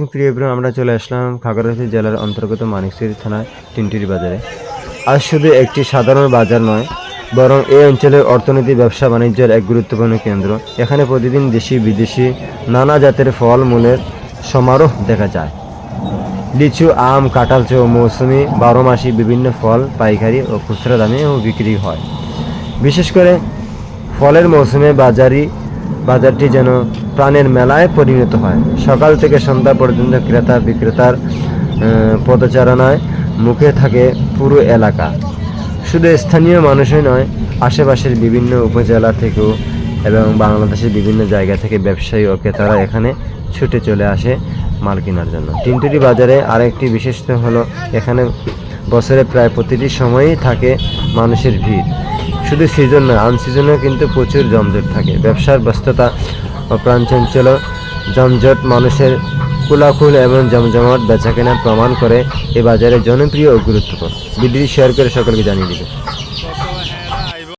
প্রিয় এভরিওয়ান, আমরা চলে আসলাম খাগড়াছড়ি জেলার অন্তর্গত মানিকছড়ি থানার টিনটির বাজারে। আজ শুধু একটি সাধারণ বাজার নয়, বরং এই অঞ্চলের অর্থনীতি, ব্যবসা বাণিজ্যের এক গুরুত্বপূর্ণ কেন্দ্র। এখানে প্রতিদিন দেশি বিদেশি নানা জাতের ফল মূলের সমারোহ দেখা যায়। লিচু, আম, কাঁঠাল সহ মৌসুমি 12 মাসি বিভিন্ন ফল পাইকারি ও খুচরা দামেও বিক্রি হয়। বিশেষ করে ফলের মৌসুমে বাজারটি যেন প্রাণের মেলায় পরিণত হয়। সকাল থেকে সন্ধ্যা পর্যন্ত ক্রেতা বিক্রেতার পদচারণায় মুখে থাকে পুরো এলাকা। শুধু স্থানীয় মানুষই নয়, আশেপাশের বিভিন্ন উপজেলা থেকেও এবং বাংলাদেশের বিভিন্ন জায়গা থেকে ব্যবসায়ী ও ক্রেতারা এখানে ছুটে চলে আসে মাল কেনার জন্য। টিনটুরি বাজারে আরেকটি বিশেষত্ব হলো এখানে বছরে প্রায় প্রতিটি সময়ই থাকে মানুষের ভিড়। শুধু সিজন নয়, আনসিজনেও কিন্তু প্রচুর জমজট থাকে। ব্যবসার ব্যস্ততা ও প্রাণচঞ্চল জমজট মানুষের কোলাকুল এবং জমজমাট বেচাকেনা প্রমাণ করে এ বাজারে জনপ্রিয় ও গুরুত্বপূর্ণ। ভিডিওটি শেয়ার করে সকলকে জানিয়ে দিবে।